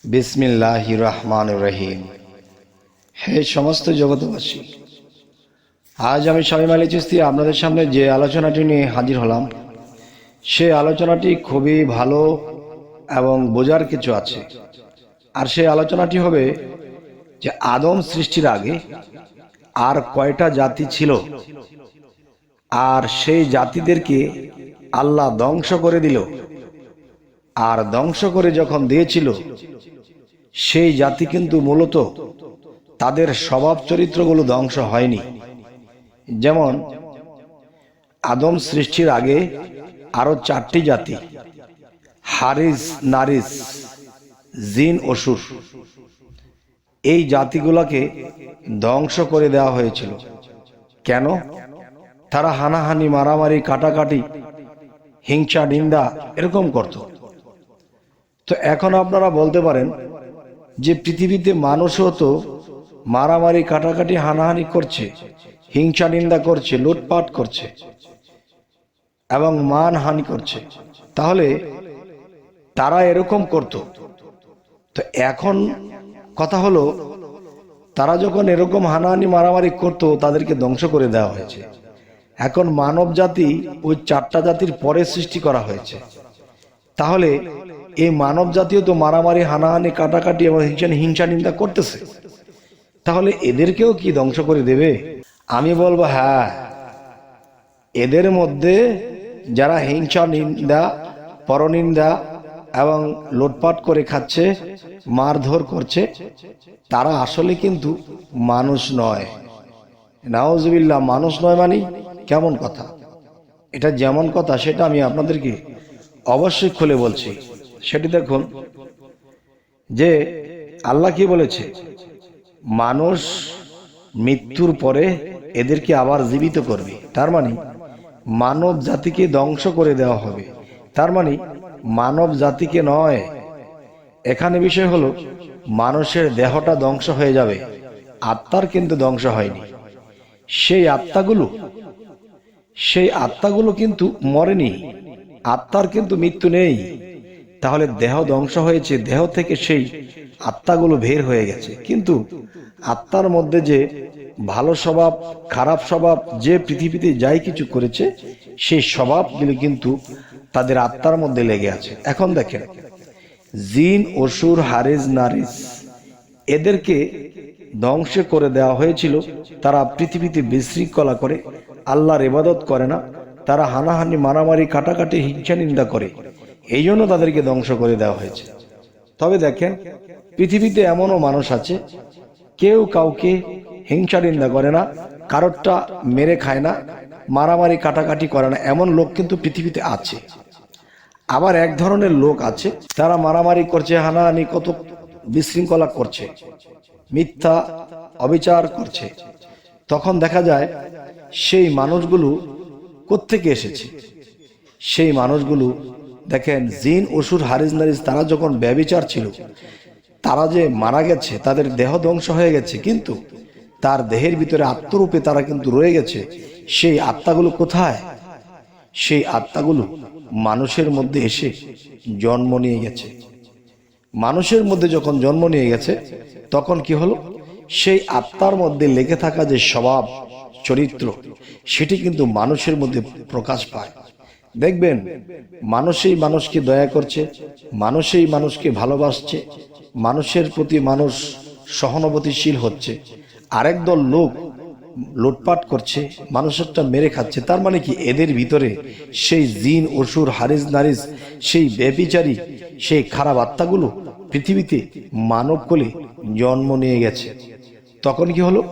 বিসমিল্লাহির রহমানির রহিম। হে সমস্ত জগৎবাসী, আজ আমি শামীম আলী চিশতি আপনাদের সামনে যে আলোচনাটি নিয়ে হাজির হলাম, সে আলোচনাটি খুবই ভালো এবং বোঝার কিছু আছে। আর সেই আলোচনাটি হবে যে আদম সৃষ্টির আগে আর কয়টা জাতি ছিল, আর সেই জাতিদেরকে আল্লাহ ধ্বংস করে দিল। আর ধ্বংস করে যখন দিয়েছিল, সেই জাতি কিন্তু মূলত তাদের স্বভাব চরিত্রগুলো ধ্বংস হয়নি। যেমন আদম সৃষ্টির আগে আরো 4টি জাতি, হারিস, নারিস, জিন, অসুর, এই জাতিগুলোকে ধ্বংস করে দেওয়া হয়েছিল। কেন? তারা হানাহানি, মারামারি, কাটাকাটি, হিংসা, নিন্দা এরকম করত। তো এখন আপনারা বলতে পারেন যে পৃথিবীতে মানুষও তো মারামারি, কাটাকাটি, হানাহানি করছে, হিংসা নিন্দা করছে, লুটপাট করছে এবং মানহানি করছে, তাহলে তারা এরকম করত। তো এখন কথা হলো, তারা যখন এরকম হানাহানি মারামারি করত, তাদেরকে ধ্বংস করে দেওয়া হয়েছে। এখন মানব জাতি ওই 4টা জাতির পরে সৃষ্টি করা হয়েছে। তাহলে এই মানব জাতীয় তো মারামারি, হানাহানি, কাটাকাটি এবং হিংসা নিন্দা করতেছে, তাহলে এদেরকেও কি ধ্বংস করে দেবে? আমি বলবো হ্যাঁ, এদের মধ্যে যারা হিংসা, নিন্দা, পরনিন্দা এবং লুটপাট করে খাচ্ছে, মারধর করছে, তারা আসলে কিন্তু মানুষ নয়। নাউজুবিল্লাহ, মানুষ নয় মানে কেমন কথা? এটা যেমন কথা সেটা আমি আপনাদেরকে অবশ্যই খুলে বলছি। সেটি দেখুন যে আল্লাহ কি বলেছে, মানুষ মৃত্যুর পরে এদেরকে আবার জীবিত করবে। তার মানে মানব জাতিকে ধ্বংস করে দেওয়া হবে। তার মানে মানব জাতিকে নয়। এখানে বিষয় হলো, মানুষের দেহটা ধ্বংস হয়ে যাবে, আত্মার কিন্তু ধ্বংস হয়নি। সেই আত্মাগুলো কিন্তু মরেনি, আত্মার কিন্তু মৃত্যু নেই। তাহলে দেহ ধ্বংস হয়েছে, দেহ থেকে সেই আত্মাগুলো বের হয়ে গেছে, কিন্তু আত্মার মধ্যে যে ভালো স্বভাব, খারাপ স্বভাব, যে পৃথিবীতে যাই কিছু করেছে, সেই স্বভাবগুলো কিন্তু তাদের আত্মার মধ্যে লেগে আছে। এখন দেখেন, জিন, অসুর, হারিস, নারিস, এদেরকে ধ্বংস করে দেওয়া হয়েছিল। তারা পৃথিবীতে বিশৃঙ্খলা করে, আল্লাহর ইবাদত করে না, তারা হানাহানি, মারামারি, কাটাকাটি, হিংসা নিন্দা করে, এই জন্য তাদেরকে ধ্বংস করে দেওয়া হয়েছে। তবে দেখেন, পৃথিবীতে এমনও মানুষ আছে, কেউ কাউকে হিংসা নিন্দা করে না, কারোরটা মেরে খায় না, মারামারি কাটাকাটি করে না, এমন লোক কিন্তু পৃথিবীতে আছে। আবার এক ধরনের লোক আছে, তারা মারামারি করছে, হানাহানি, কত বিশৃঙ্খলা করছে, মিথ্যা অবিচার করছে। তখন দেখা যায় সেই মানুষগুলো কোত্থেকে এসেছে? সেই মানুষগুলো দেখেন, জিন, অসুর, হারিস, নারিস, তারা যখন ব্যভিচার ছিল, তারা যে মারা গেছে, তাদের দেহ ধ্বংস হয়ে গেছে, কিন্তু তার দেহের ভিতরে আত্মরূপে তারা কিন্তু রয়ে গেছে। সেই আত্মাগুলো কোথায়? সেই আত্মাগুলো মানুষের মধ্যে এসে জন্ম নিয়ে গেছে। মানুষের মধ্যে যখন জন্ম নিয়ে গেছে, তখন কি হলো? সেই আত্মার মধ্যে লেগে থাকা যে স্বভাব চরিত্র, সেটি কিন্তু মানুষের মধ্যে প্রকাশ পায়। দেখবেন, মানুষই মানুষকে দয়া করছে, মানুষই মানুষকে ভালোবাসছে, মানুষের প্রতি মানুষ সহানুভূতিশীল হচ্ছে। আরেক দল লোক লুটপাট করছে, মানুষেরটা মেরে খাচ্ছে। তার মানে কি? এদের ভিতরে সেই জিন, অসুর, হারিস, নারিস, সেই ব্যভিচারী, সেই খারাপ আত্মাগুলো পৃথিবীতে মানব কোলে জন্ম নিয়ে গেছে। তখন কি হলো?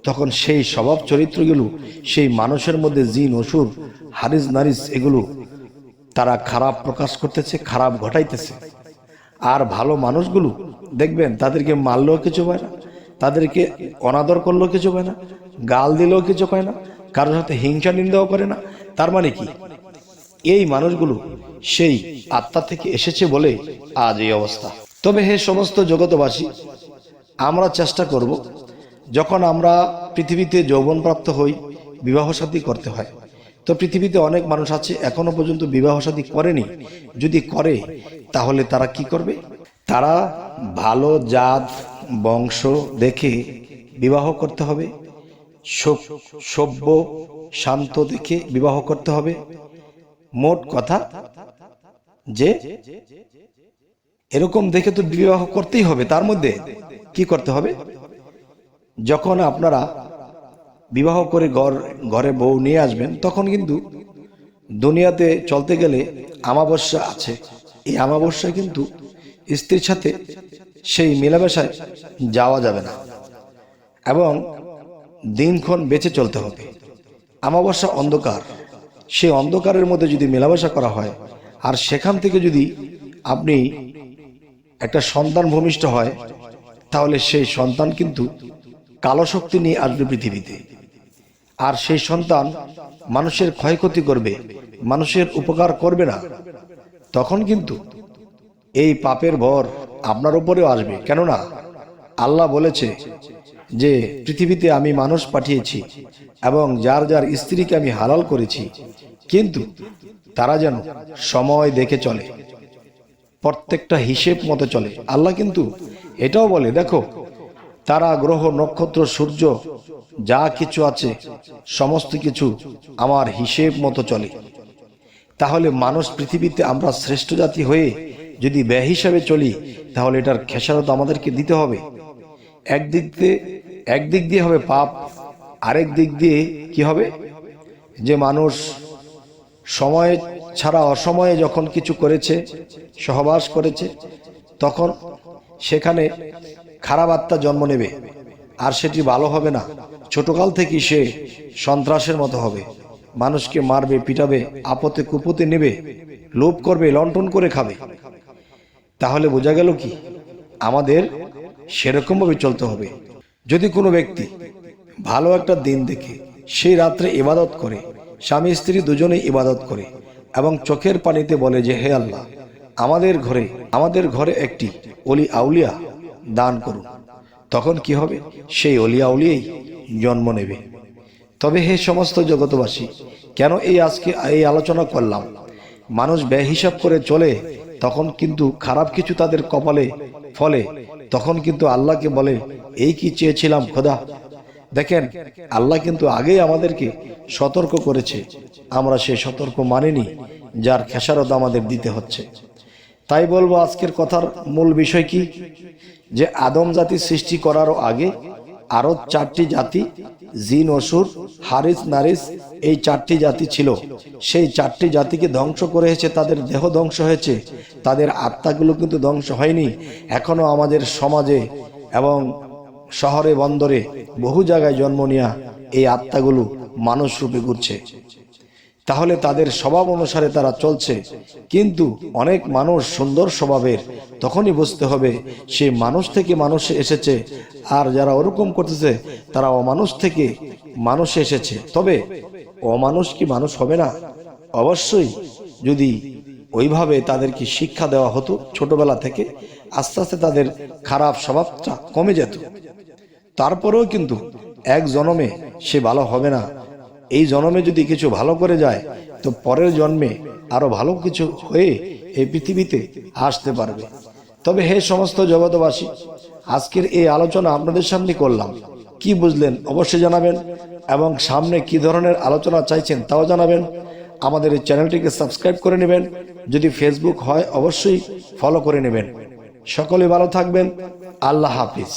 তখন সেই স্বভাব চরিত্রগুলো সেই মানুষের মধ্যে, জিন, অসুর, হারিস, নারিস, এগুলো তারা খারাপ প্রকাশ করতেছে, খারাপ ঘটাইতেছে। আর ভালো মানুষগুলো দেখবেন, তাদেরকে মারলেও কিছু পায় না, তাদেরকে অনাদর করলেও কিছু পায় না, গাল দিলেও কিছু পায় না, কারোর সাথে হিংসা নিন্দাও করে না। তার মানে কি? এই মানুষগুলো সেই আত্মা থেকে এসেছে বলে আজ এই অবস্থা। তবে হে সমস্ত জগতবাসী, আমরা চেষ্টা করব, যখন আমরা পৃথিবীতে যৌবনপ্রাপ্ত হই, বিবাহ শাদী করতে হয়। তো পৃথিবীতে অনেক মানুষ আছে এখনো পর্যন্ত বিবাহ শাদী করেনি। যদি করে, তাহলে তারা কি করবে? তারা ভালো জাত বংশ দেখে বিবাহ করতে হবে, সভ্য শান্ত দেখে বিবাহ করতে হবে। মোট কথা যে এরকম দেখে তো বিবাহ করতেই হবে। তার মধ্যে কি করতে হবে, যখন আপনারা বিবাহ করে ঘরে বউ নিয়ে আসবেন, তখন কিন্তু দুনিয়াতে চলতে গেলে আমাবস্যা আছে। এই আমাবস্যায় কিন্তু স্ত্রীর সাথে সেই মেলামেশায় যাওয়া যাবে না এবং দিনক্ষণ বেঁচে চলতে হবে। আমাবস্যা অন্ধকার, সেই অন্ধকারের মধ্যে যদি মেলামেশা করা হয় আর সেখান থেকে যদি আপনি একটা সন্তান ভূমিষ্ঠ হয়, তাহলে সেই সন্তান কিন্তু কালো শক্তি নিয়ে আসবে পৃথিবীতে। আর সেই সন্তান মানুষের ক্ষয়ক্ষতি করবে, মানুষের উপকার করবে না। তখন কিন্তু এই পাপের ভর আপনার উপরেও আসবে। কেননা আল্লাহ বলেছে যে পৃথিবীতে আমি মানুষ পাঠিয়েছি এবং যার যার স্ত্রীকে আমি হালাল করেছি, কিন্তু তারা যেন সময় দেখে চলে, প্রত্যেকটা হিসেব মতো চলে। আল্লাহ কিন্তু এটাও বলে, দেখো তারা, গ্রহ, নক্ষত্র, সূর্য, যা কিছু আছে সমস্ত কিছু আমার হিসেব মতো চলে। তাহলে মানুষ পৃথিবীতে আমরা শ্রেষ্ঠ জাতি হয়ে যদি বেহিসাবে চলি, তাহলে এটার খেসারত আমাদেরকে দিতে হবে। একদিক দিয়ে হবে পাপ, আরেক দিক দিয়ে কি হবে, যে মানুষ সময় ছাড়া অসময়ে যখন কিছু করেছে, সহবাস করেছে, তখন সেখানে খারাপ আত্মা জন্ম নেবে, আর সেটি ভালো হবে না। ছোটকাল থেকেই সে সন্ত্রাসের মতো হবে, মানুষকে মারবে, পিটাবে, আপদে কুপদে নেবে, লোভ করবে, লণ্ঠন করে খাবে। তাহলে বোঝা গেল কি, আমাদের সেরকমভাবে চলতে হবে। যদি কোনো ব্যক্তি ভালো একটা দিন দেখে সেই রাত্রে ইবাদত করে, স্বামী স্ত্রী দুজনেই ইবাদত করে এবং চোখের পানিতে বলে যে হে আল্লাহ, আমাদের ঘরে একটি অলি আউলিয়া দান করুন, তখন কি হবে, সেই অলি আউলিয়াই জন্ম নেবে। তবে হে সমস্ত জগতবাসী, কেন আজকে এই আলোচনা করলাম, মানুষ বেহিসাব করে চলে, তখন কিন্তু খারাপ কিছু তাদের কপালে ফলে, তখন কিন্তু আল্লাহকে বলে, এই কি চেয়েছিলাম খোদা। দেখেন, আল্লাহ কিন্তু আগেই আমাদেরকে সতর্ক করেছে, আমরা সেই সতর্ক মানিনি, যার খেসারত আমাদের দিতে হচ্ছে। তাই বলবো, আজকের কথার মূল বিষয় কি, যে আদম জাতি সৃষ্টি করারও আগে আরো 4টি জাতি, জিন, অসুর, হারিস, নারিস, এই 4টি জাতি ছিল। সেই 4টি জাতিকে ধ্বংস করে হয়েছে, তাদের দেহ ধ্বংস হয়েছে, তাদের আত্মাগুলো কিন্তু ধ্বংস হয়নি। এখনো আমাদের সমাজে এবং শহরে বন্দরে বহু জায়গায় জন্ম নেয়া এই আত্মাগুলো মানুষ রূপে ঘুরছে। তাহলে তাদের স্বভাব অনুসারে তারা চলছে, কিন্তু অনেক মানুষ সুন্দর স্বভাবের, তখনই বুঝতে হবে সে মানুষ থেকে মানুষে এসেছে, আর যারা ওরকম করতেছে তারা অমানুষ থেকে মানুষে এসেছে। তবে অমানুষ কি মানুষ হবে না? অবশ্যই, যদি ওইভাবে তাদেরকে শিক্ষা দেওয়া হতো ছোটবেলা থেকে, আস্তে আস্তে তাদের খারাপ স্বভাবটা কমে যেত। তারপরেও কিন্তু এক জন্মে সে ভালো হবে না। এই জন্মে যদি কিছু ভালো করে যায়, তো পরের জন্মে আরো ভালো কিছু হয়ে এই পৃথিবীতে আসতে পারবে। তবে হে সমস্ত জগতবাসী, আজকের এই আলোচনা আপনাদের সামনে করলাম, কি বুঝলেন অবশ্যই জানাবেন, এবং সামনে কি ধরনের আলোচনা চাইছেন তাও জানাবেন। আমাদের এই চ্যানেলটিকে সাবস্ক্রাইব করে নেবেন, যদি ফেসবুক হয় অবশ্যই ফলো করে নেবেন। সকলে ভালো থাকবেন। আল্লাহ হাফিজ।